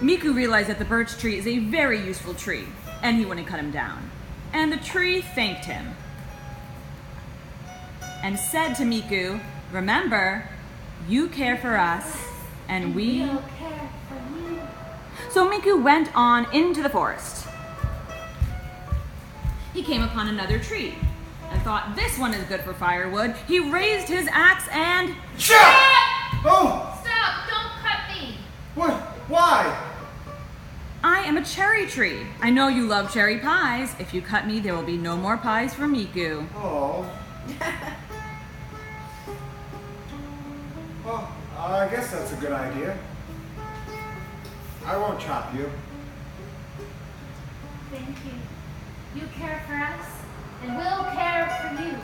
Miku realized that the birch tree is a very useful tree, and he wouldn't cut him down. And the tree thanked him and said to Miku, "Remember, you care for us, and we'll care for you." So Miku went on into the forest. He came upon another tree and thought, this one is good for firewood. He raised his axe and... Stop! Oh! Stop! Don't cut me! What? Why? I am a cherry tree. I know you love cherry pies. If you cut me, there will be no more pies for Miku. Oh. Well, I guess that's a good idea. I won't chop you. Thank you. You care for us, and we'll care for you.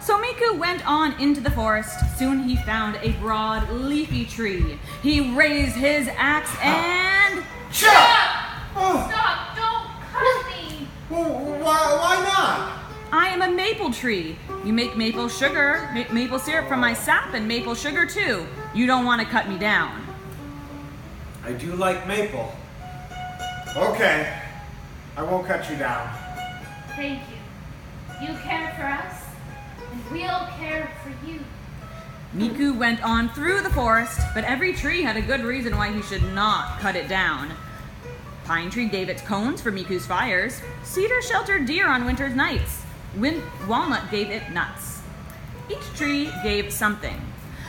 So Miku went on into the forest. Soon he found a broad, leafy tree. He raised his axe and... Stop! Oh. Stop! Don't cut me! Well, why not? I am a maple tree. You make maple sugar, maple syrup from my sap, and maple sugar too. You don't want to cut me down. I do like maple. Okay. I won't cut you down. Thank you. You care for us, and we'll care for you. Miku went on through the forest, but every tree had a good reason why he should not cut it down. Pine tree gave its cones for Miku's fires. Cedar sheltered deer on winter's nights. Walnut gave it nuts. Each tree gave something.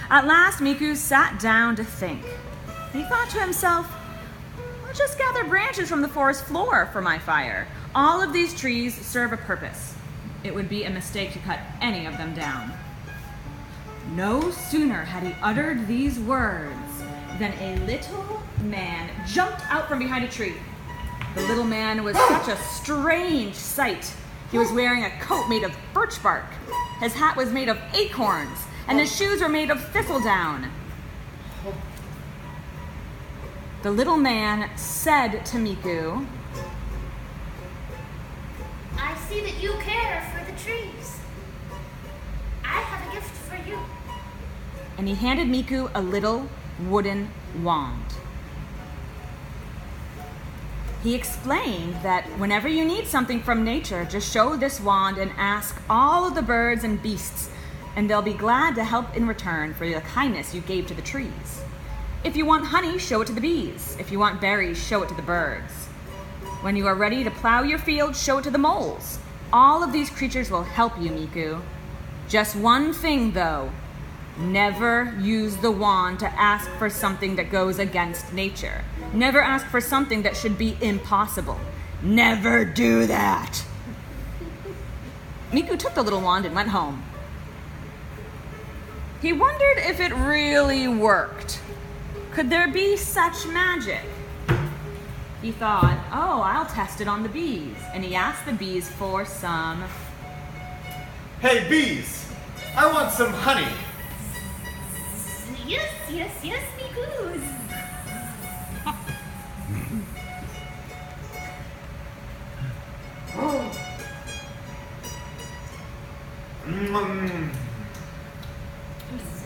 At last, Miku sat down to think. He thought to himself, I'll just gather branches from the forest floor for my fire. All of these trees serve a purpose. It would be a mistake to cut any of them down. No sooner had he uttered these words than a little man jumped out from behind a tree. The little man was such a strange sight. He was wearing a coat made of birch bark. His hat was made of acorns, and his shoes were made of thistledown. The little man said to Miku, I see that you care for the trees. I have a gift for you. and he handed Miku a little wooden wand. He explained that whenever you need something from nature, just show this wand and ask all of the birds and beasts, and they'll be glad to help in return for the kindness you gave to the trees. If you want honey, show it to the bees. If you want berries, show it to the birds. When you are ready to plow your field, show it to the moles. All of these creatures will help you, Miku. Just one thing, though. Never use the wand to ask for something that goes against nature. Never ask for something that should be impossible. Never do that. Miku took the little wand and went home. He wondered if it really worked. Could there be such magic? He thought, oh, I'll test it on the bees. And he asked the bees for some... Hey, bees! I want some honey. Yes, Miku.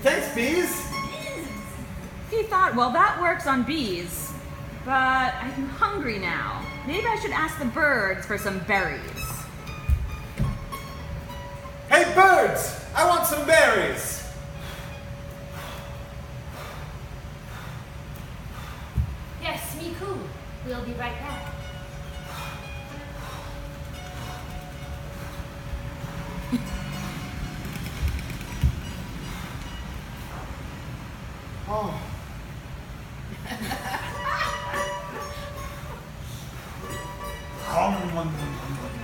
Thanks, bees. He thought, well, that works on bees, but I'm hungry now. Maybe I should ask the birds for some berries. Hey, birds! I want some berries. Yes, Miku. We'll be right back. Oh.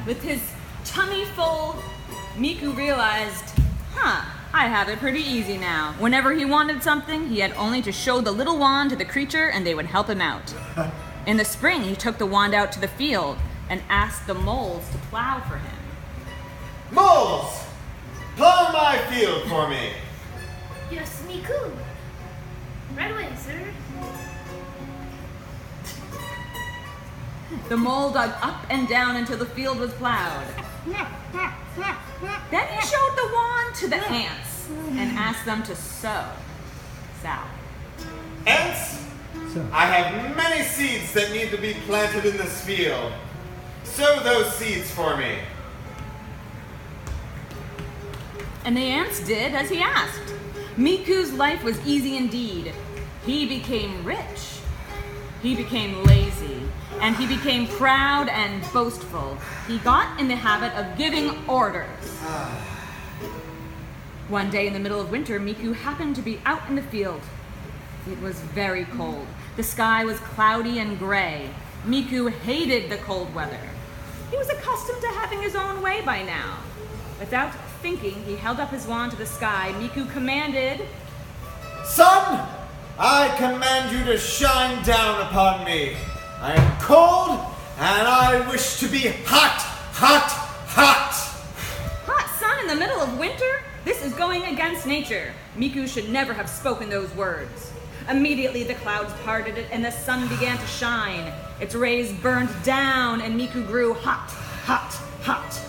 With his tummy full, Miku realized, I have it pretty easy now. Whenever he wanted something, he had only to show the little wand to the creature and they would help him out. In the spring, he took the wand out to the field and asked the moles to plow for him. Moles! Plow my field for me. Yes, Miku. Right away, sir. The mole dug up and down until the field was plowed. Then he showed the wand to the ants and asked them to sow. Ants, I have many seeds that need to be planted in this field. Sow those seeds for me. And the ants did as he asked. Miku's life was easy indeed. He became rich. He became lazy. And he became proud and boastful. He got in the habit of giving orders. One day in the middle of winter, Miku happened to be out in the field. It was very cold. The sky was cloudy and gray. Miku hated the cold weather. He was accustomed to having his own way by now. Without thinking, he held up his wand to the sky. Miku commanded, Sun, I command you to shine down upon me. I am cold, and I wish to be hot, hot, hot. Hot sun in the middle of winter? This is going against nature. Miku should never have spoken those words. Immediately the clouds parted and the sun began to shine. Its rays burned down and Miku grew hot, hot, hot.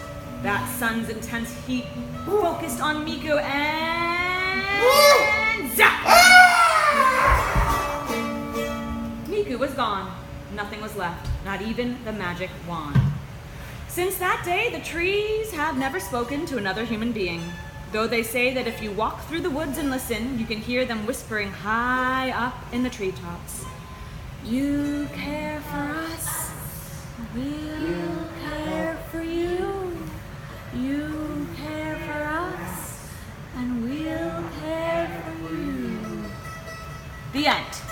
That sun's intense heat focused on Miku and zap! Miku was gone. Nothing was left, not even the magic wand. Since that day, the trees have never spoken to another human being. Though they say that if you walk through the woods and listen, you can hear them whispering high up in the treetops. You care for us, we'll care for you. You care for us, and we'll care for you. The end.